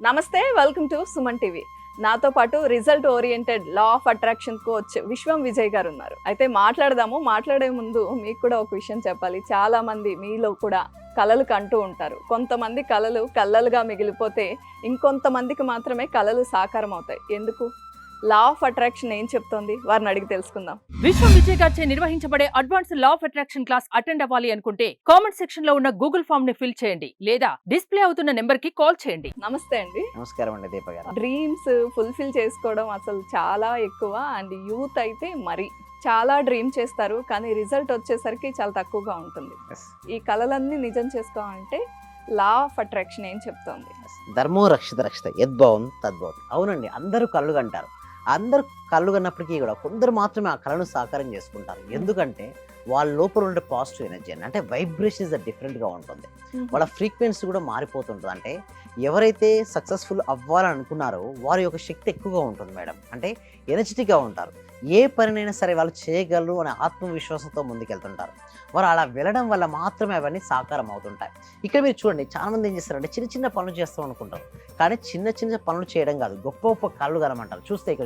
నమస్తే, welcome to Suman TV. నాతో పాటు result oriented law of attraction coach విశ్వం విజయ్ గారు ఉన్నారు. అయితే మాట్లాడే ముందు మీకు కూడా ఒక విషయం చెప్పాలి. చాలా మంది మీలో కూడా కలలు కంటూ ఉంటారు. కొంతమంది కలలు కలలుగా మిగిలిపోతే ఇంకొంతమందికి మాత్రమే కలలు సాకారం అవుతాయి. ఎందుకు? లా ఆఫ్ అట్రాక్షన్ ఏం చెప్తోంది? వారిని అడిగి తెలుసుకుందాం. విశ్వం విజయ్ గారిచే నిర్వహించబడే advance law of attraction class attend అవ్వాలి అనుకుంటే కామెంట్ సెక్షన్ లో ఉన్న గూగుల్ ఫామ్ ని ఫిల్ చేయండి లేదా డిస్ప్లే అవుతున్న నెంబర్ కి కాల్ చేయండి. నమస్తే అండి. నమస్కారం అండి దీప గారు. డ్రీమ్స్ ఫుల్ఫిల్ చేసుకోవడం అసలు చాలా ఎక్కువ, అండ్ యూత్ అయితే మరి చాలా డ్రీమ్ చేస్తారు, కానీ రిజల్ట్ వచ్చేసరికి చాలా తక్కువగా ఉంటుంది. ఈ కళలన్నీ నిజం చేసుకోవాలంటే లా ఆఫ్ అట్రాక్షన్ ఏం చెప్తోంది? ధర్మో రక్షిత రక్షిత యద్భవం తద్భవం. అవునండి, అందరూ కళ్ళు కంటారు. అందరు కళ్ళు కన్నప్పటికీ కూడా కొందరు మాత్రమే ఆ కళను సాకారం చేసుకుంటారు. ఎందుకంటే వాళ్ళ లోపల ఉండే పాజిటివ్ ఎనర్జీ అంటే వైబ్రేషన్స్ డిఫరెంట్గా ఉంటుంది. వాళ్ళ ఫ్రీక్వెన్సీ కూడా మారిపోతుంటుంది. అంటే ఎవరైతే సక్సెస్ఫుల్ అవ్వాలని అనుకున్నారో వారి యొక్క శక్తి ఎక్కువగా ఉంటుంది మేడం. అంటే ఎనర్జెటిక్గా ఉంటారు. ఏ పనినైనా సరే వాళ్ళు చేయగలరు అనే ఆత్మవిశ్వాసంతో ముందుకెళ్తుంటారు. వారు అలా వెళ్ళడం వల్ల మాత్రమే అవన్నీ సాకారం అవుతుంటాయి. ఇక్కడ మీరు చూడండి, చాలామంది ఏం చేస్తారంటే చిన్న చిన్న పనులు చేస్తాం అనుకుంటారు, కానీ చిన్న చిన్న పనులు చేయడం కాదు గొప్ప గొప్ప కళ్ళు కనమంటారు. చూస్తే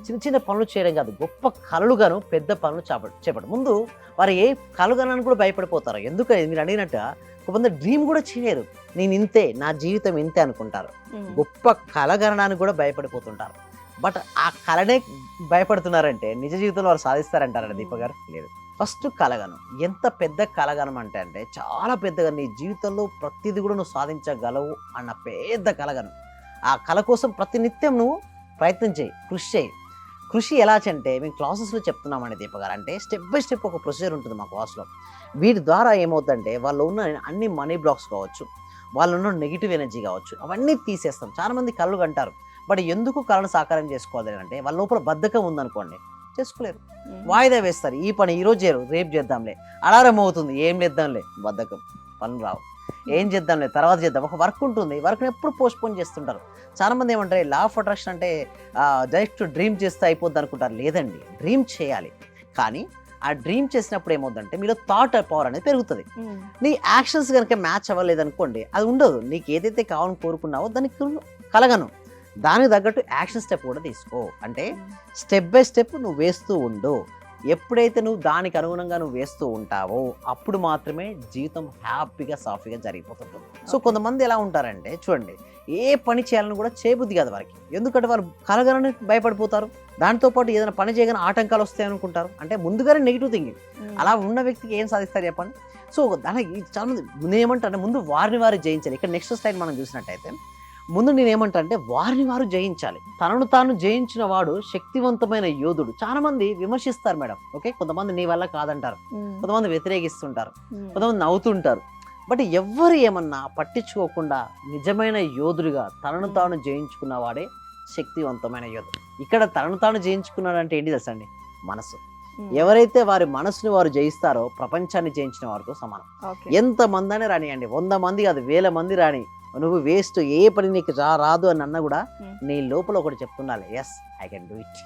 చిన్న చిన్న పనులు చేయడం కాదు, గొప్ప కళ్ళుగాను పెద్ద పనులు చేపట్టు. ముందు వారు ఏ కలుగనని కూడా భయపడిపోతారు. ఎందుకని మీరు అడిగినట్టుగా కొంతమంది డ్రీమ్ కూడా చేయలేరు. నేను ఇంతే, నా జీవితం ఇంతే అనుకుంటారు. గొప్ప కలగనడానికి కూడా భయపడిపోతుంటారు. బట్ ఆ కళనే భయపడుతున్నారంటే నిజ జీవితంలో వారు సాధిస్తారంటారండి దీప గారు? లేదు. ఫస్ట్ కలగను ఎంత పెద్ద కలగనం అంటే చాలా పెద్దగా నీ జీవితంలో ప్రతిదీ కూడా నువ్వు సాధించగలవు అన్న పెద్ద కలగను. ఆ కళ కోసం ప్రతినిత్యం నువ్వు ప్రయత్నం చేయి, కృషి చేయి. కృషి ఎలా అంటే మేము క్లాసెస్లో చెప్తున్నామండి దీప గారు. అంటే స్టెప్ బై స్టెప్ ఒక ప్రొసీజర్ ఉంటుంది మా క్లాస్లో. వీటి ద్వారా ఏమవుతుందంటే వాళ్ళు ఉన్న అన్ని మనీ బ్లాక్స్ కావచ్చు, వాళ్ళు ఉన్న నెగిటివ్ ఎనర్జీ కావచ్చు, అవన్నీ తీసేస్తాం. చాలామంది కళ్ళు కంటారు, బట్ ఎందుకు కళను సాకారం చేసుకోవాలి అంటే వాళ్ళ లోపల బద్ధకం ఉందనుకోండి, చేసుకోలేరు. వాయిదా వేస్తారు. ఈ పని ఈరోజు చేయరు, రేపు చేద్దాంలే. అలారం అవుతుంది, ఏం చేద్దాంలే, బద్ధకం, పనులు రావు. ఏం చేద్దాంలే, తర్వాత చేద్దాం. ఒక వర్క్ ఉంటుంది, వర్క్ని ఎప్పుడు పోస్ట్పోన్ చేస్తుంటారు. చాలామంది ఏమంటారు లా ఆఫ్ అట్రాక్షన్ అంటే డైరెక్ట్ డ్రీమ్ చేస్తే అయిపోద్ది అనుకుంటారు. లేదండి, డ్రీమ్ చేయాలి. కానీ ఆ డ్రీమ్ చేసినప్పుడు ఏమవుతుందంటే మీలో థాట్ పవర్ అనేది పెరుగుతుంది. నీ యాక్షన్స్ కనుక మ్యాచ్ అవ్వలేదు అనుకోండి, అది ఉండదు. నీకు ఏదైతే కావాలని కోరుకున్నావో దానికి కలగను. దానికి తగ్గట్టు యాక్షన్ స్టెప్ కూడా తీసుకో. అంటే స్టెప్ బై స్టెప్ నువ్వు వేస్తూ ఉండు. ఎప్పుడైతే నువ్వు దానికి అనుగుణంగా నువ్వు వేస్తూ ఉంటావో అప్పుడు మాత్రమే జీవితం హ్యాపీగా సాఫీగా జరిగిపోతుంటుంది. సో కొంతమంది ఎలా ఉంటారంటే చూడండి, ఏ పని చేయాలని కూడా చేయబుద్ధి కాదు వారికి. ఎందుకంటే వాళ్ళు కలగలని భయపడిపోతారు. దాంతోపాటు ఏదైనా పని చేయగానే ఆటంకాలు వస్తాయి అనుకుంటారు. అంటే ముందుగానే నెగిటివ్ థింకింగ్. అలా ఉన్న వ్యక్తికి ఏం సాధిస్తారు చెప్పండి? సో దానికి చాలా మంది నేనేమంటారంటే ముందు వారిని వారు జయించాలి. ఇక్కడ నెక్స్ట్ స్లైడ్ మనం చూసినట్టయితే ముందు నేనేమంటే వారిని వారు జయించాలి. తనను తాను జయించిన వాడు శక్తివంతమైన యోధుడు. చాలా మంది విమర్శిస్తారు మేడం. ఓకే, కొంతమంది నీ వల్ల కాదంటారు, కొంతమంది వ్యతిరేకిస్తుంటారు, కొంతమంది నవ్వుతుంటారు. బట్ ఎవ్వరు ఏమన్నా పట్టించుకోకుండా నిజమైన యోధుడిగా తనను తాను జయించుకున్న వాడే శక్తివంతమైన యోధుడు. ఇక్కడ తనను తాను జయించుకున్నాడంటే ఏంటి తెలుసా అండి? మనసు. ఎవరైతే వారి మనసుని వారు జయిస్తారో ప్రపంచాన్ని జయించిన వారితో సమానం. ఎంత మంది రానియండి, 100 మంది కాదు, 1000 మంది రాని, నువ్వు వేస్ట్, ఏ పని నీకు రాదు అని అన్నా కూడా నీ లోపల ఒకటి చెప్తుండాలి, yes I can do it.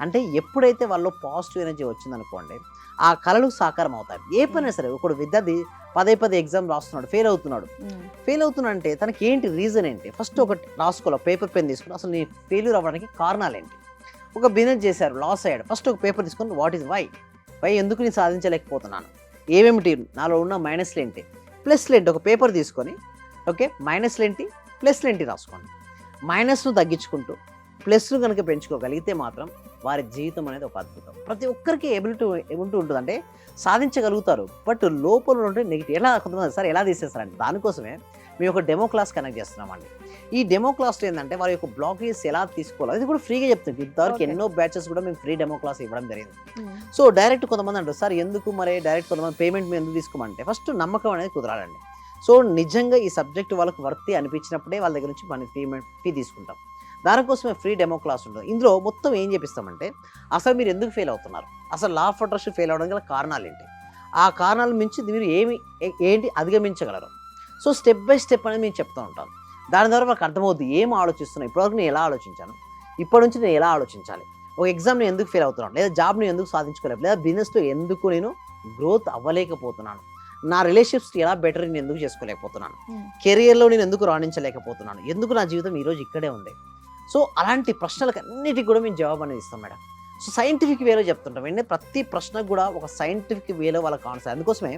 అంటే ఎప్పుడైతే వాళ్ళు పాజిటివ్ ఎనర్జీ వచ్చిందనుకోండి, ఆ కళలు సాకారం అవుతాయి. ఏ పని సరే, ఒకడు విద్యార్థి పదే ఎగ్జామ్ రాస్తున్నాడు, ఫెయిల్ అవుతున్నాడు అంటే తనకి ఏంటి రీజన్ ఏంటి? ఫస్ట్ ఒకటి రాసుకోవాలి, పేపర్ పెన్ తీసుకుని అసలు నీ ఫెయిల్యూర్ అవ్వడానికి కారణాలు ఏంటి. ఒక బిజినెస్ చేశారు, లాస్ అయ్యాడు, ఫస్ట్ ఒక పేపర్ తీసుకొని వాట్ ఈజ్ వై ఎందుకు నేను సాధించలేకపోతున్నాను, ఏమేమిటి నాలో ఉన్న మైనస్లు ఏంటి, ప్లస్లు ఏంటి, ఒక పేపర్ తీసుకొని ఓకే మైనస్లు ఏంటి ప్లస్లు ఏంటి రాసుకోండి. మైనస్ను తగ్గించుకుంటూ ప్లస్ను కనుక పెంచుకోగలిగితే మాత్రం వారి జీవితం అనేది ఒక అద్భుతం. ప్రతి ఒక్కరికి ఎబిలిటీ ఉంటుంది, అంటే సాధించగలుగుతారు. బట్ లోపల ఉంటే నెగిటివ్ కొంతమంది సార్ ఎలా తీసేస్తారంటే దానికోసమే మేము ఒక డెమో క్లాస్ కనెక్ట్ చేస్తున్నామండి. ఈ డెమో క్లాస్లో ఏంటంటే వారి యొక్క బ్లాకేజ్ ఎలా తీసుకోవాలి అది కూడా ఫ్రీగా చెప్తుంది. ఇంతవరకు ఎన్నో బ్యాచెస్ కూడా మేము ఫ్రీ డెమో క్లాస్ ఇవ్వడం జరిగింది. సో డైరెక్ట్ కొంతమంది అంటారు సార్ ఎందుకు మరి డైరెక్ట్ కొంతమంది పేమెంట్ మేము ఎందుకు తీసుకోమంటే ఫస్ట్ నమ్మకం అనేది కుదరాలండి. సో నిజంగా ఈ సబ్జెక్ట్ వాళ్ళకు వర్తి అనిపించినప్పుడే వాళ్ళ దగ్గర నుంచి మనం ఫీ తీసుకుంటాం. దానికోసమే ఫ్రీ డెమో క్లాస్ ఉంటుంది. ఇందులో మొత్తం ఏం చేపిస్తామంటే అసలు మీరు ఎందుకు ఫెయిల్ అవుతున్నారు, అసలు లా ఆఫ్ అట్రాక్షన్ ఫెయిల్ అవడం గల కారణాలు ఏంటి, ఆ కారణాల మించి మీరు ఏంటి అధిగమించగలరు. సో స్టెప్ బై స్టెప్ అనేది మేము చెప్తూ ఉంటాం. దాని ద్వారా వాళ్ళకి అర్థమవుతుంది ఏం ఆలోచిస్తున్నాను, ఇప్పటివరకు నేను ఎలా ఆలోచించాను, ఇప్పటి నుంచి నేను ఎలా ఆలోచించాలి, ఒక ఎగ్జామ్ నేను ఎందుకు ఫెయిల్ అవుతున్నాను, లేదా జాబ్ నేను ఎందుకు సాధించుకోలేదు, లేదా బిజినెస్లో ఎందుకు నేను గ్రోత్ అవ్వలేకపోతున్నాను, నా రిలేషన్షిప్స్ ఎలా బెటర్ నేను ఎందుకు చేసుకోలేకపోతున్నాను, Hmm. కెరియర్లో నేను ఎందుకు రాణించలేకపోతున్నాను, ఎందుకు నా జీవితం ఈరోజు ఇక్కడే ఉంది. సో అలాంటి ప్రశ్నలకు అన్నిటికీ కూడా మేము జవాబు అనేది ఇస్తాం మేడం. సో సైంటిఫిక్ వేలో చెప్తుంటాం ఏంటంటే ప్రతి ప్రశ్నకు కూడా ఒక సైంటిఫిక్ వేలో వాళ్ళకి ఆన్సర్. అందుకోసమే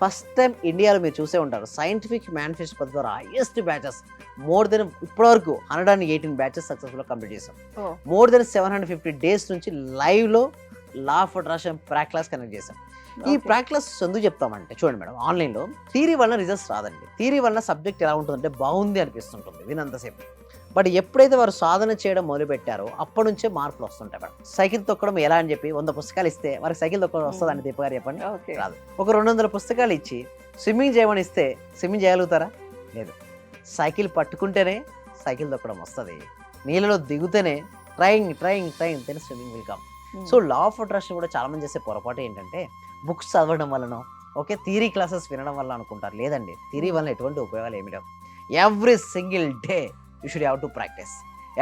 ఫస్ట్ టైం ఇండియాలో మీరు చూసే ఉంటారు సైంటిఫిక్ మేనిఫెస్టో పద్ధతి ద్వారా హైయెస్ట్ బ్యాచెస్ మోర్ దెన్ ఇప్పటివరకు 118 బ్యాచెస్ సక్సెస్ఫుల్గా కంప్లీట్ చేసాం. Oh. మోర్ దెన్ 750 డేస్ నుంచి లైవ్లో లా of attraction Praak class connect చేసాం. ఈ Okay. ప్రాక్ క్లాస్ ఎందుకు చెప్తామంటే చూడండి మేడం, ఆన్లైన్లో థియరీ వల్ల రిజల్ట్స్ రాదండి. థియరీ వల్ల సబ్జెక్ట్ ఎలా ఉంటుందంటే బాగుంది అనిపిస్తుంటుంది వినంతసేపు, బట్ ఎప్పుడైతే వారు సాధన చేయడం మొదలు పెట్టారో అప్పటి నుంచే మార్పులు వస్తుంటాయి మేడం. సైకిల్ తొక్కడం ఎలా అని చెప్పి 100 పుస్తకాలు ఇస్తే వారికి సైకిల్ తొక్కడం వస్తుందండి దీప గారు చెప్పండి? Okay. రాదు. ఒక 200 పుస్తకాలు ఇచ్చి స్విమ్మింగ్ చేయమని ఇస్తే స్విమ్మింగ్ చేయగలుగుతారా? లేదు. సైకిల్ పట్టుకుంటేనే సైకిల్ తొక్కడం వస్తుంది, నీళ్ళలో దిగుతేనే trying then swimming will come. Hmm. So law of attraction కూడా చాలా మంది చేసే పొరపాటు ఏంటంటే బుక్స్ చదవడం వల్లనో ఓకే థియరీ క్లాసెస్ వినడం వల్ల అనుకుంటారు. లేదండి, థియరీ వల్ల ఎటువంటి ఉపయోగాలు ఏమిటో. Every single day you should have to practice,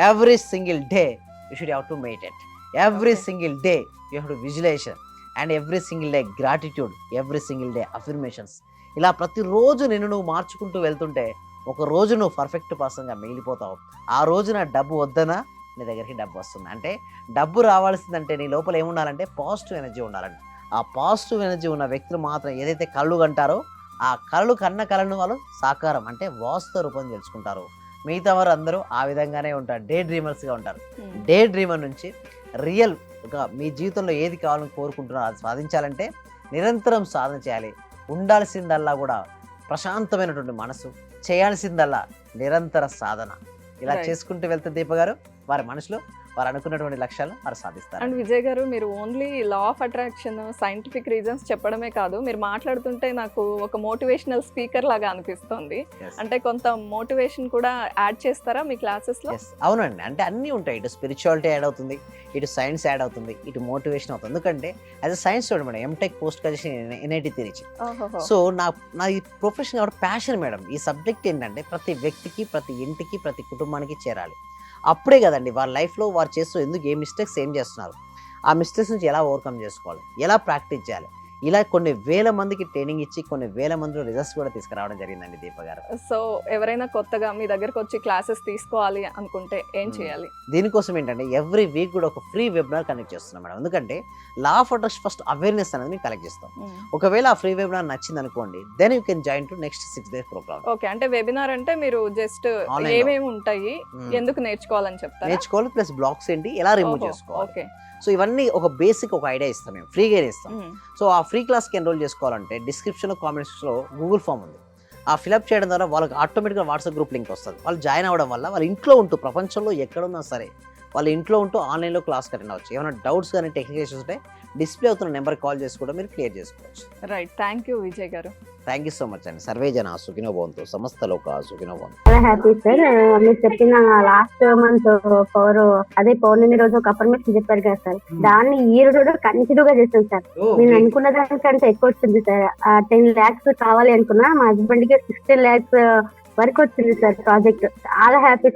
every single day you should have to meditate, every Okay. Single day you have to visualization and every single day gratitude, every single day affirmations. ఇలా ప్రతిరోజు నిన్ను నువ్వు మార్చుకుంటూ వెళ్తుంటే ఒక రోజు నువ్వు perfect పర్సన్గా మిగిలిపోతావు. ఆ రోజున డబ్బు వద్దనా నీ దగ్గరికి డబ్బు వస్తుంది. అంటే డబ్బు రావాల్సిందంటే నీ లోపల ఏముండాలంటే పాజిటివ్ ఎనర్జీ ఉండాలండి. ఆ పాజిటివ్ ఎనర్జీ ఉన్న వ్యక్తులు మాత్రం ఏదైతే కళ్ళు కంటారో ఆ కళ్ళు కన్న కళను వాళ్ళు సాకారం అంటే వాస్తవ రూపం తెలుసుకుంటారు. మిగతా వారు అందరూ ఆ విధంగానే ఉంటారు, డే డ్రీమర్స్గా ఉంటారు. Hmm. డే డ్రీమర్ నుంచి రియల్ మీ జీవితంలో ఏది కావాలని కోరుకుంటున్నారో అది సాధించాలంటే నిరంతరం సాధన చేయాలి. ఉండాల్సిందల్లా కూడా ప్రశాంతమైనటువంటి మనసు, చేయాల్సిందల్లా నిరంతర సాధన. ఇలా Right. చేసుకుంటూ వెళ్తే దీప గారు వారి మనసులో వారు అనుకున్నటువంటి లక్ష్యాలు వారు సాధిస్తారు. అండ్ విజయ్ గారు, మీరు only law of attraction scientific reasons చెప్పడమే కాదు, మీరు మాట్లాడుతుంటే నాకు ఒక మోటివేషనల్ స్పీకర్ లాగా అనిపిస్తుంది. Yes. అంటే కొంత మోటివేషన్ కూడా యాడ్ చేస్తారా మీ క్లాసెస్ లో? Yes. అవునండి, అంటే అన్నీ ఉంటాయి. ఇటు స్పిరిచువాలిటీ యాడ్ అవుతుంది, ఇటు సైన్స్ యాడ్ అవుతుంది, ఇటు మోటివేషన్ అవుతుంది. ఎందుకంటే as a science student madam, MTech post graduation NIT Trichy. ఓహోహో. సో నా ఈ ప్రొఫెషన్ కాబట్టి ప్యాషన్ మేడం. ఈ సబ్జెక్ట్ ఏంటంటే ప్రతి వ్యక్తికి, ప్రతి ఇంటికి, ప్రతి కుటుంబానికి చేరాలి. అప్పుడే కదండి వారి లైఫ్లో వారు చేస్తూ ఎందుకు ఏ మిస్టేక్స్ ఏం చేస్తున్నారు, ఆ మిస్టేక్స్ నుంచి ఎలా ఓవర్కమ్ చేసుకోవాలి, ఎలా ప్రాక్టీస్ చేయాలి, ఇలా కొన్ని వేల మందికి ట్రైనింగ్ ఇచ్చి కొన్ని వేల మందిలో రిజల్ట్స్ కూడా తీసుకురావడం జరిగిందండి దీప గారు. సో ఎవరైనా కొత్తగా మీ దగ్గరకు వచ్చి క్లాసెస్ తీసుకోవాలి అనుకుంటే ఏం చేయాలి? దీనికోసం ఏంటంటే ఎవ్రీ వీక్ కూడా ఒక ఫ్రీ వెబినార్ కనెక్ట్ చేస్తున్నాం మేడం. ఎందుకంటే లా ఆఫ్ అట్రాక్షన్ ఫస్ట్ అవేర్నెస్ అనేది మేము కలెక్ట్ చేస్తాం. ఒకవేళ ఆ ఫ్రీ వెబినార్ నచ్చింది అనుకోండి, then you can join to next 6 days program. Okay, అంటే వెబినార్ అంటే మీరు జస్ట్ Online లో. ఏమేమి ఉంటాయి, ఎందుకు నేర్చుకోవాలని చెప్తారా? నేర్చుకోవాలి, ప్లస్ బ్లాక్స్ ఏంటి ఎలా రిమూవ్ చేసుకోవాలి. ఓకే. సో ఇవన్నీ ఒక బేసిక్ ఒక ఐడియా ఇస్తాం, మేము ఫ్రీగా ఇస్తాం. సో ఆ ఫ్రీ క్లాస్కి ఎన్రోల్ చేసుకోవాలంటే డిస్క్రిప్షన్లో కామెంట్స్లో గూగుల్ ఫామ్ ఉంది, ఆ ఫిలప్ చేయడం ద్వారా వాళ్ళకి ఆటోమేటిక్గా వాట్సాప్ గ్రూప్ లింక్ వస్తుంది. వాళ్ళు జాయిన్ అవ్వడం వల్ల వాళ్ళ ఇంట్లో ఉంటూ ప్రపంచంలో ఎక్కడున్నా సరే వాళ్ళ ఇంట్లో ఉంటూ ఆన్లైన్లో క్లాస్ అటెండ్ అవ్వచ్చు. ఏమైనా డౌట్స్ కానీ టెక్నికల్ ఇష్యూస్ ఉంటే డిస్ప్లే అవుతున్న నెంబర్కి కాల్ చేసి కూడా మీరు క్లియర్ చేసుకోవచ్చు. రైట్, థ్యాంక్ యూ విజయ్ గారు. థ్యాంక్ యూ సో మచ్ అండి. సర్వే జన సుఖినో భవంతు, సమస్త లోక సుఖినో భవంతు. చాలా హ్యాపీ సార్. మీరు చెప్పిన లాస్ట్ మంత్ పౌర్ణమి రోజు ఒక అఫర్మేషన్ చెప్పారు కదా సార్, దాన్ని ఈ రోజు కంటిన్యూ గా చేస్తాను సార్. నేను అనుకున్న దానికంటే ఎక్కువ వచ్చింది సార్. 10 lakhs కావాలి అనుకున్నా, మా హస్బెండ్ కి 16 lakhs వరకు వచ్చింది సార్ ప్రాజెక్ట్. చాలా హ్యాపీ